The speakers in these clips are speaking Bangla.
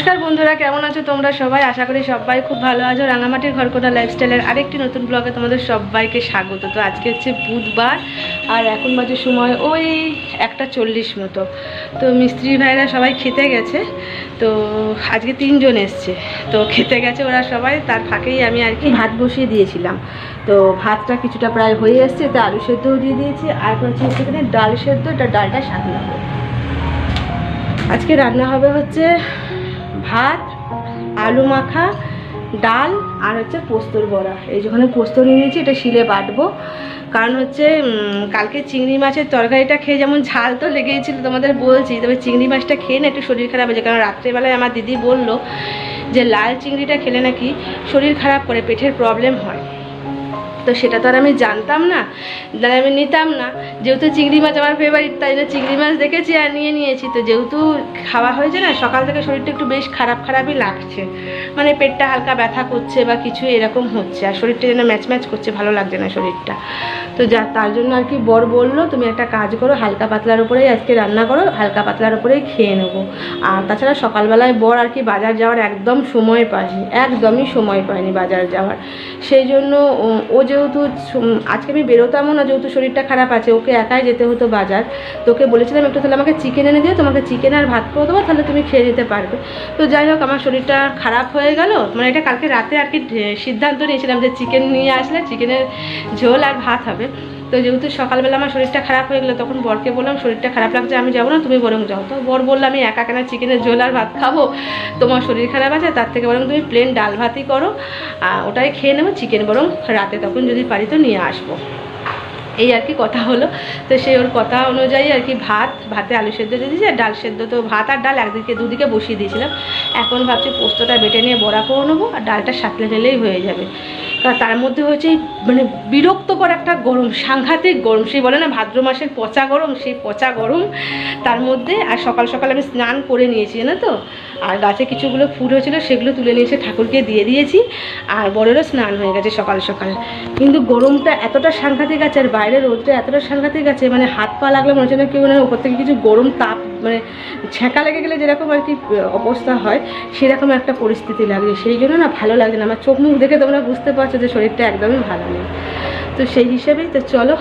নমস্কার বন্ধুরা, কেমন আছো তোমরা সবাই? আশা করি সবাই খুব ভালো আছো। রাঙামাটির ঘরকোটা লাইফস্টাইলের আরেকটি নতুন ব্লগে তোমাদের সবাইকে স্বাগত। তো আজকে হচ্ছে বুধবার আর এখন বাজে সময় ওই 1:40 মতো। তো মিস্ত্রি ভাইরা সবাই খেতে গেছে। তো আজকে 3 জন এসছে, তো খেতে গেছে ওরা সবাই। তার ফাঁকেই আমি আর কি ভাত বসিয়ে দিয়েছিলাম। তো ভাতটা কিছুটা প্রায় হয়ে এসছে, তো আলু সেদ্ধও দিয়ে দিয়েছি। আর হচ্ছে সেখানে ডাল সেদ্ধ, এটা ডালটা সাঁতলাবো। আজকে রান্না হবে হচ্ছে ভাত, আলু মাখা, ডাল আর হচ্ছে পোস্তর বড়া। এই যেখানে পোস্ত নিয়ে নিয়েছি, এটা শিলে বাটবো। কারণ হচ্ছে কালকে চিংড়ি মাছের তরকারিটা খেয়ে যেমন ঝাল তো লেগেছিল তোমাদের বলছি, তবে চিংড়ি মাছটা খেয়ে না একটু শরীর খারাপ হয়েছে। কারণ রাত্রেবেলায় আমার দিদি বললো যে লাল চিংড়িটা খেলে নাকি শরীর খারাপ করে, পেটের প্রবলেম হয়। তো সেটা তো আর আমি জানতাম না, আমি নিতাম না। যেহেতু চিংড়ি মাছ আমার ফেভারিট, তাই জন্য চিংড়ি মাছ দেখেছি আর নিয়েছি। তো যেহেতু খাওয়া হয়েছে না, সকাল থেকে শরীরটা একটু বেশ খারাপই লাগছে। মানে পেটটা হালকা ব্যথা করছে বা কিছু এরকম হচ্ছে, আর শরীরটা যেন ম্যাচ করছে, ভালো লাগছে না শরীরটা। তো তার জন্য আর কি বর বললো তুমি একটা কাজ করো, হালকা পাতলার উপরেই আজকে রান্না করো, হালকা পাতলার উপরেই খেয়ে নেবো। আর তাছাড়া সকালবেলায় বর আর কি বাজার যাওয়ার একদমই সময় পায়নি বাজার যাওয়ার। সেই জন্য ও যেহেতু আজকে আমি বেরোতামও না, যেহেতু শরীরটা খারাপ আছে, ওকে একাই যেতে হতো বাজার। তোকে বলেছিলাম একটু তাহলে আমাকে চিকেন এনে দিও, তোমাকে চিকেন আর ভাত করে দেবো, তাহলে তুমি খেয়ে নিতে পারবে। তো যাই হোক, আমার শরীরটা খারাপ হয়ে গেল। মানে এটা কালকে রাতে আর কি সিদ্ধান্ত নিয়েছিলাম যে চিকেন নিয়ে আসলে চিকেনের ঝোল আর ভাত হবে। তো যেহেতু সকালবেলা আমার শরীরটা খারাপ হয়ে গেলো, তখন বরকে বললাম শরীরটা খারাপ লাগছে, আমি যাবো না, তুমি বরং যাও। তো বর বললাম আমি একা কেনা চিকেনের ঝোল আর ভাত খাবো, তোমার শরীর খারাপ আছে, তার থেকে বরং তুমি প্লেন ডাল ভাতই করো, ওটাই খেয়ে নেবো, চিকেন বরং রাতে তখন যদি পারি তো নিয়ে আসবো। এই আর কি কথা হলো। তো সেই ওর কথা অনুযায়ী আর কি ভাতে আলু সেদ্ধ দিয়ে দিয়েছি, আর ডাল সেদ্ধ। তো ভাত আর ডাল দুদিকে বসিয়ে দিয়েছিলাম। এখন ভাবছি পোস্তটা বেটে নিয়ে বড়া করে নেবো, আর ডালটা সাঁতলে নিলেই হয়ে যাবে। কারণ তার মধ্যে হচ্ছে মানে বিরক্তকর একটা গরম, সাংঘাতিক গরম। সেই বলে না ভাদ্র মাসের পচা গরম, সেই পচা গরম তার মধ্যে। আর সকাল আমি স্নান করে নিয়েছি জানো তো। আর গাছে কিছুগুলো ফুল হয়েছিল, সেগুলো তুলে নিয়ে এসে ঠাকুরকে দিয়ে দিয়েছি। আর বড়েরও স্নান হয়ে গেছে সকাল। কিন্তু গরমটা এতটা সাংঘাতিক আছে, আর বাইরের রোদটা এতটা সাংঘাতিক আছে, মানে হাত পা লাগলে মনে হচ্ছে না কেউ, মানে ওপর থেকে কিছু গরম তাপ, মানে ছ্যাঁকা লেগে গেলে যেরকম আর কি অবস্থা হয়, সেরকম একটা পরিস্থিতি লাগছে। সেই জন্য না ভালো লাগছে না। আমার চোখ মুখ দেখে তোমরা বুঝতে পারছো যে শরীরটা একদমই ভালো নেই। তো সেই হিসেবেই তো চলো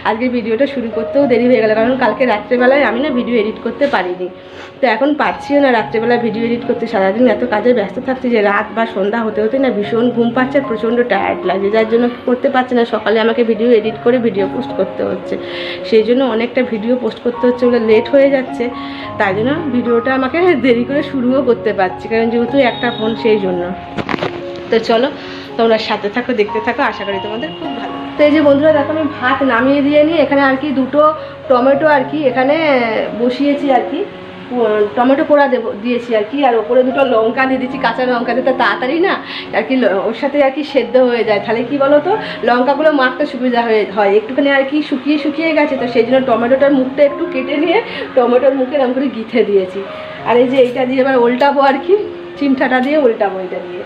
আজকে ভিডিওটা শুরু করতেও দেরি হয়ে গেল, কারণ কালকে রাত্রেবেলায় আমি না ভিডিও এডিট করতে পারিনি। তো এখন পারছিও না রাত্রেবেলায় ভিডিও এডিট করতে। সারাদিন এত কাজে ব্যস্ত থাকছি যে রাত বা সন্ধ্যা হতে না ভীষণ ঘুম পাচ্ছে, আর প্রচণ্ড টায়ার্ড লাগছে, যার জন্য করতে পারছি না। সকালে আমাকে ভিডিও এডিট করে ভিডিও পোস্ট করতে হচ্ছে, সেই জন্য অনেকটা ভিডিও পোস্ট করতে হচ্ছে বলে লেট হয়ে যাচ্ছে। তাই জন্য ভিডিওটা আমাকে দেরি করে শুরুও করতে পারছি, কারণ যেহেতু একটা ফোন, সেই জন্য। তো চলো তোমরা সাথে থাকো, দেখতে থাকো, আশা করি তোমাদের খুব ভালো। তো এই যে বন্ধুরা দেখো, আমি ভাত নামিয়ে দিয়ে নিই। এখানে আর কি 2টো টমেটো আর কি এখানে বসিয়েছি আর কি, টমেটো পোড়া দিয়েছি আর কি। আর ওপরে 2টো লঙ্কা দিয়ে দিচ্ছি, কাঁচা লঙ্কা দিতে তাড়াতাড়ি না আর কি ওর সাথে আর কি সেদ্ধ হয়ে যায়। তাহলে কি বলো তো, লঙ্কাগুলো মাখতে সুবিধা হয়। একটুখানি আর কি শুকিয়ে গেছে, তো সেই জন্য টমেটোটার মুখটা একটু কেটে নিয়ে টমেটোর মুখে এরকম করে গিথে দিয়েছি। আর এই যে এইটা দিয়ে এবার উল্টাবো আর কি, চিমটাটা দিয়ে উল্টাবো এটা দিয়ে।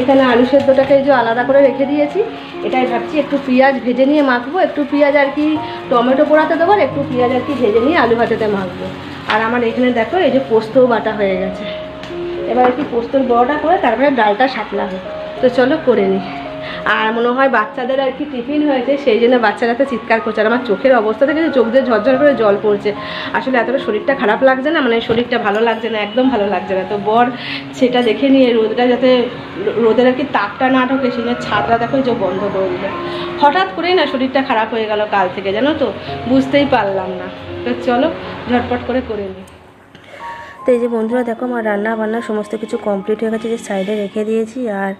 এখানে আলু সেদ্ধটাকে এই যে আলাদা করে রেখে দিয়েছি। এটাই ভাবছি একটু পেঁয়াজ ভেজে নিয়ে মাখবো, একটু পেঁয়াজ আর কি টমেটো পোড়াতে দেবো, আর একটু পেঁয়াজ আর কি ভেজে নিয়ে আলু ভাতেতে মাখবো। আর আমার এখানে দেখো এই যে পোস্তও বাটা হয়ে গেছে। এবার আর কি পোস্তর বড়াটা করে তারপরে ডালটা সাঁতলাবো। তো চলো করে নিই। আর মনে হয় বাচ্চাদের আর কি টিফিন হয়েছে, সেই জন্য বাচ্চারা তো চিৎকার করছে। আর আমার চোখের অবস্থা থেকে চোখ দিয়ে ঝরঝর করে জল পড়ছে। আসলে এতটা শরীরটা খারাপ লাগছে না, মানে শরীরটা ভালো লাগছে না, একদম ভালো লাগছে না। তো বর সেটা দেখে নিয়ে রোদটা যাতে রোদের আর কি তাপটা না ঢোকে, সেই জন্য ছাদটা দেখো যে বন্ধ করে দিল। হঠাৎ করেই না শরীরটা খারাপ হয়ে গেল কাল থেকে, জানো তো, বুঝতেই পারলাম না। তো চলো ঝটপট করে নিই। তো এই যে বন্ধুরা দেখো, আমার রান্না বান্না সমস্ত কিছু কমপ্লিট হয়ে গেছে, যে সাইডে রেখে দিয়েছি। আর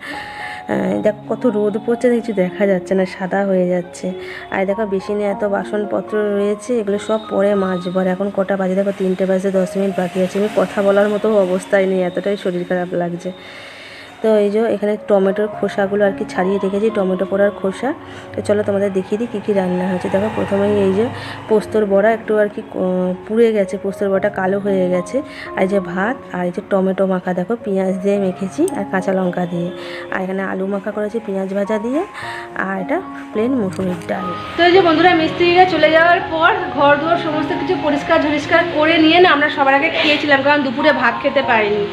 দেখো কত রোদ পড়ছে, কিছু দেখা যাচ্ছে না, সাদা হয়ে যাচ্ছে। আর দেখো বেসিনে এত বাসনপত্র রয়েছে, এগুলো সব পরে মাজবো। আর এখন কটা বাজে দেখো, 3টে বাজে 10 মিনিট বাকি আছে। আমি কথা বলার মতো অবস্থায় নেই, এতটাই শরীর খারাপ লাগছে। তো এই যে এখানে টমেটোর খোসাগুলো আর কি ছাড়িয়ে রেখেছি, টমেটো পোড়ার খোসা। তো চলো তোমাদের দেখিয়ে দিই কী কী রান্না হয়েছে। দেখো প্রথমেই এই যে পোস্তর বড়া একটু আর কি পুড়ে গেছে, পোস্তর বড়াটা কালো হয়ে গেছে। আর এই যে ভাত, আর এই যে টমেটো মাখা দেখো পেঁয়াজ দিয়ে মেখেছি আর কাঁচা লঙ্কা দিয়ে। আর এখানে আলু মাখা করেছি পেঁয়াজ ভাজা দিয়ে, আর এটা প্লেন মুসুরির ডাল। তো এই যে বন্ধুরা মিস্ত্রিরা চলে যাওয়ার পর ঘর দুয়ার সমস্ত কিছু পরিষ্কার ঝরিষ্কার করে নিয়ে না আমরা সবার আগে খেয়েছিলাম, কারণ দুপুরে ভাত খেতে পারিনি,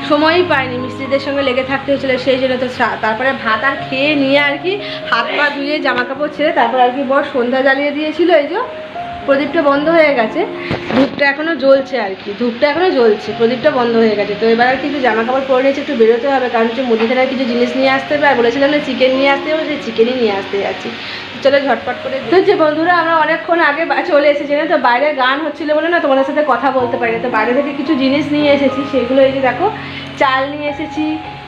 সময়ই পাইনি, মিস্ত্রিদের সঙ্গে লেগে থাকতে হয়েছিল, সেই জন্য। তো তারপরে ভাত আর খেয়ে নিয়ে আর কি হাত পা ধুয়ে জামা কাপড় ছেড়ে তারপর আর কি বর সন্ধ্যা জ্বালিয়ে দিয়েছিল। এই যে প্রদীপটা বন্ধ হয়ে গেছে, ধূপটা এখনও জ্বলছে আর কি, ধূপটা এখনও জ্বলছে, প্রদীপটা বন্ধ হয়ে গেছে। তো এবার আর কিছু জামা কাপড় পরে নিয়েছে, একটু বেরোতে হবে, কারণ হচ্ছে মুদিখানার কিছু জিনিস নিয়ে আসতে হবে। আর বলেছিলাম না চিকেন নিয়ে আসতে হবে, সেই চিকেনই নিয়ে আসতে যাচ্ছি। চলো ঝটপট করে। তো যে বন্ধুরা আমরা অনেকক্ষণ আগে চলে এসেছি না, তো বাইরে গান হচ্ছিলো বলে না তোমাদের সাথে কথা বলতে পারি। তো বাইরে থেকে কিছু জিনিস নিয়ে এসেছি, সেগুলো এই যে দেখো চাল নিয়ে এসেছি,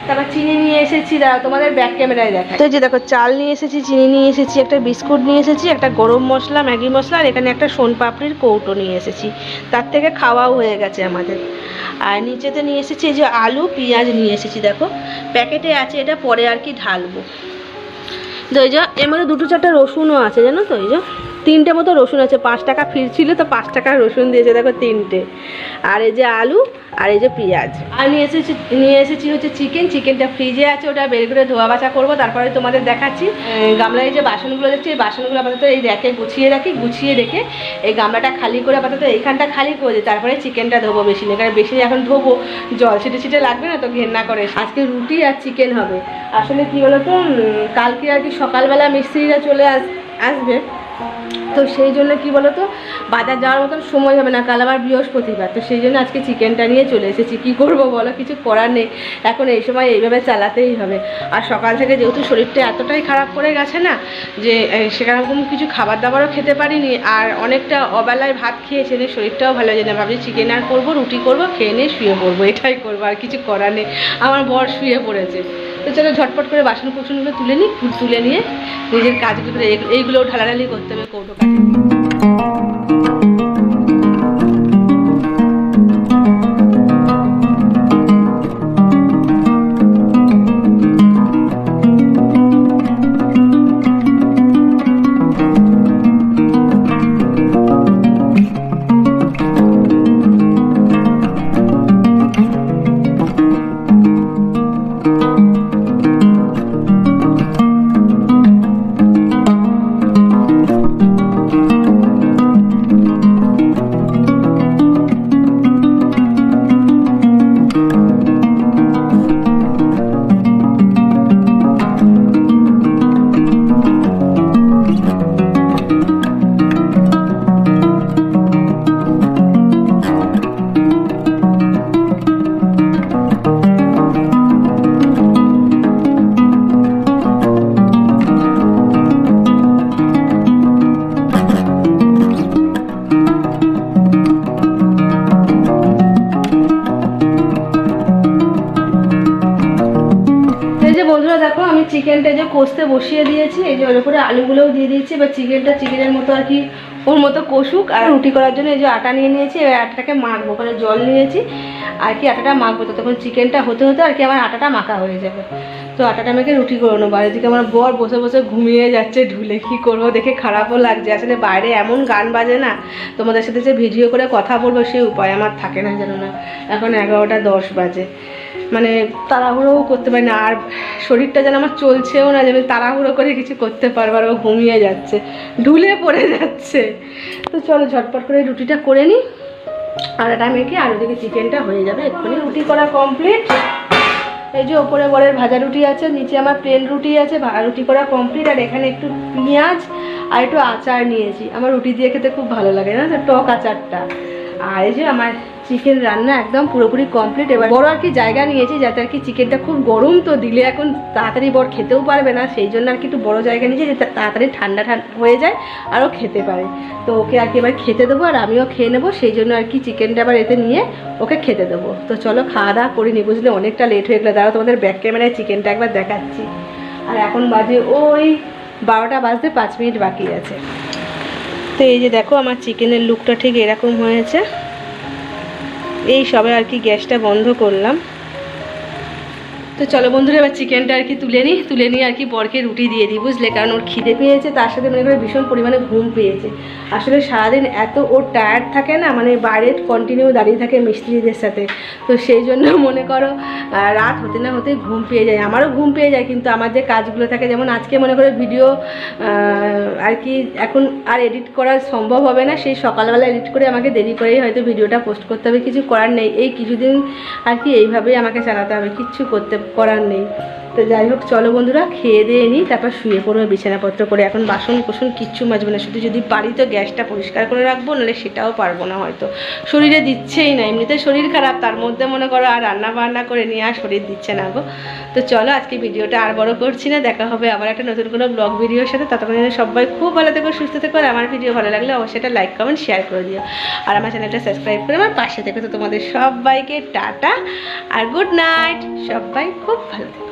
তারপর চিনি নিয়ে এসেছি, দাঁড়াও তোমাদের ব্যাক ক্যামেরায় দেখাই। তো এই যে দেখো চাল নিয়ে এসেছি, চিনি নিয়ে এসেছি, একটা বিস্কুট নিয়ে এসেছি, একটা গরম মশলা ম্যাগি মশলা, আর এখানে একটা সোনপাপড়ির কৌটো নিয়ে এসেছি, তার থেকে খাওয়াও হয়ে গেছে আমাদের। আর নিচেতে নিয়ে এসেছি এই যে আলু পেঁয়াজ নিয়ে এসেছি, দেখো প্যাকেটে আছে, এটা পরে আর কি ঢালবো। তো এই যে এর মধ্যে 2-4টা রসুনও আছে জানো তো, এই যে 3টে মতো রসুন আছে, 5 টাকা ফিরছিল তো 5 টাকার রসুন দিয়েছে দেখো 3টে। আর এই যে আলু, আর এই যে পেঁয়াজ। আর নিয়ে এসেছি হচ্ছে চিকেন, চিকেনটা ফ্রিজে আছে, ওটা বের করে ধোয়া বাছা করবো, তারপরে তোমাদের দেখাচ্ছি। গামলায় যে বাসনগুলো দেখছি, এই বাসনগুলো আপাতত এই র্যাকে গুছিয়ে রাখি, গুছিয়ে রেখে এই গামলাটা খালি করে আপাতত এইখানটা খালি করে দিই, তারপরে চিকেনটা ধোবো বেশি, কারণ বেশি এখন ধোবো জল ছিটে লাগবে না, তো ঘেন্না করে। আজকে রুটি আর চিকেন হবে। আসলে কি বলো তো, কালকে আর কি সকালবেলা মিস্ত্রিরা চলে আসবে, তো সেই জন্য কি বলো তো বাজার যাওয়ার মতন সময় হবে না, কাল আবার বৃহস্পতিবার, তো সেই জন্য আজকে চিকেনটা নিয়ে চলে এসেছি। কী করবো বলো, কিছু করার নেই, এখন এই সময় এইভাবে চালাতেই হবে। আর সকাল থেকে যেহেতু শরীরটা এতটাই খারাপ করে গেছে না, যে সেরকম কিছু খাবার দাবারও খেতে পারিনি, আর অনেকটা অবেলায় ভাত খেয়েছে, শরীরটাও ভালো যায় না। ভাবছি চিকেন আর করবো, রুটি করবো, খেয়ে নিয়ে শুয়ে পড়বো, এটাই করবো, আর কিছু করার নেই। আমার বর শুয়ে পড়েছে। তো চলো ঝটপট করে বাসন কুসনগুলো তুলে নিই, তুলে নিয়ে নিজের কাজগুলো এইগুলো ঢালাঢালি করতে হবে কৌটো কাটে। দেখো আমি চিকেনটা যে কষতে বসিয়ে দিয়েছি, এই যে ওর উপরে আলুগুলোও দিয়ে দিয়েছি। এবার চিকেনের মতো আর কি ওর মতো কষুক। আর রুটি করার জন্য এই যে আটা নিয়ে নিয়েছি, এবার আটাটাকে মাখবো, ওখানে জল নিয়েছি আর কি আটাটা মাখবো। তো তখন চিকেনটা হতে হতে আর কি আমার আটাটা মাখা হয়ে যাবে। তো আটাটা মেখে রুটি করে নেবো। আর এদিকে আমার বর বসে বসে ঘুমিয়ে যাচ্ছে ঢুলে, কী করবো দেখে খারাপও লাগছে। আসলে বাইরে এমন গান বাজে না, তোমাদের সাথে যে ভিডিও করে কথা বলবো সেই উপায় আমার থাকে না, জানো না। এখন 11টা 10 বাজে, মানে তাড়াহুড়োও করতে পারি না, আর শরীরটা যেন আমার চলছেও না, যেন তাড়াহুড়ো করে কিছু করতে পারবো। আর ও ঘুমিয়ে যাচ্ছে, ঢুলে পড়ে যাচ্ছে। তো চলো ঝটপট করে রুটিটা করে নিই, আর এটা মেখে আর ওদিকে চিকেনটা হয়ে যাবে এক্ষুনি। রুটি করা কমপ্লিট। এই যে ওপরে বরের ভাজা রুটি আছে, নিচে আমার প্লেন রুটি আছে, রুটি করা কমপ্লিট। আর এখানে একটু পেঁয়াজ আর একটু আচার নিয়েছি, আমার রুটি দিয়ে খেতে খুব ভালো লাগে না, টক আচারটা। আর এই যে আমার চিকেন রান্না একদম পুরোপুরি কমপ্লিট। এবার বড় আর কি জায়গা নিয়েছি, যাতে আর কি চিকেনটা খুব গরম, তো দিলে এখন তাড়াতাড়ি বড় খেতেও পারবে না, সেই জন্য আর কি একটু বড় জায়গা নিয়েছি, যে তাড়াতাড়ি ঠান্ডা হয়ে যায় আরও খেতে পারে। তো ওকে আর কি এবার খেতে দেবো, আর আমিও খেয়ে নেবো, সেই জন্য আর কি চিকেনটা আবার এতে নিয়ে ওকে খেতে দেবো। তো চলো খাওয়া দাওয়া করিনি, বুঝলে অনেকটা লেট হয়ে গেলো। দাঁড়াও তোমাদের ব্যাক ক্যামেরায় চিকেনটা একবার দেখাচ্ছি। আর এখন বাজে ওই 12টা বাজতে 5 মিনিট বাকি আছে। তো এই যে দেখো আমার চিকেনের লুকটা ঠিক এরকম হয়েছে। এই সবে আর কি গ্যাসটা বন্ধ করলাম। তো চলো বন্ধুরা এবার চিকেনটা আর কি তুলে নিই আর কি বরকে রুটি দিয়ে দিই, বুঝলে, কারণ ওর খিদে পেয়েছে, তার সাথে মনে করে ভীষণ পরিমাণে ঘুম পেয়েছে। আসলে সারাদিন এত ওর টায়ার্ড থাকে না, মানে বাইরে কন্টিনিউ দাঁড়িয়ে থাকে মিস্ত্রিদের সাথে, তো সেই জন্য মনে করো রাত হতে না হতে ঘুম পেয়ে যায়, আমারও ঘুম পেয়ে যায়। কিন্তু আমার যে কাজগুলো থাকে, যেমন আজকে মনে করে ভিডিও আর কি এখন আর এডিট করা সম্ভব হবে না, সেই সকালবেলা এডিট করে আমাকে দেরি করেই হয়তো ভিডিওটা পোস্ট করতে হবে, কিছু করার নেই। এই কিছুদিন আর কি এইভাবেই আমাকে চালাতে হবে, কিচ্ছু করার নেই। তো যাই হোক চলো বন্ধুরা, খেয়ে দিয়ে নিই, তারপর শুয়ে পড়বো বিছানাপত্র করে। এখন বাসন কোসন কিচ্ছু মাজবে না, শুধু যদি পারি তো গ্যাসটা পরিষ্কার করে রাখবো, নাহলে সেটাও পারবো না, হয়তো শরীরে দিচ্ছেই না, এমনিতে শরীর খারাপ, তার মধ্যে মনে করো আর রান্না বান্না করে নিয়ে আর শরীর দিচ্ছে না গো। তো চলো আজকে ভিডিওটা আর বড় করছি না, দেখা হবে আবার একটা নতুন কোনো ব্লগ ভিডিওর সাথে। ততক্ষণ সবাই খুব ভালো থেকো, সুস্থ থেকো, আর আমার ভিডিও ভালো লাগলে অবশ্যই এটা লাইক কমেন্ট শেয়ার করে দিও, আর আমার চ্যানেলটা সাবস্ক্রাইব করে আমার পাশে থেকো। তো তোমাদের সবাইকে টাটা আর গুড নাইট, সবাই খুব ভালো থেকো।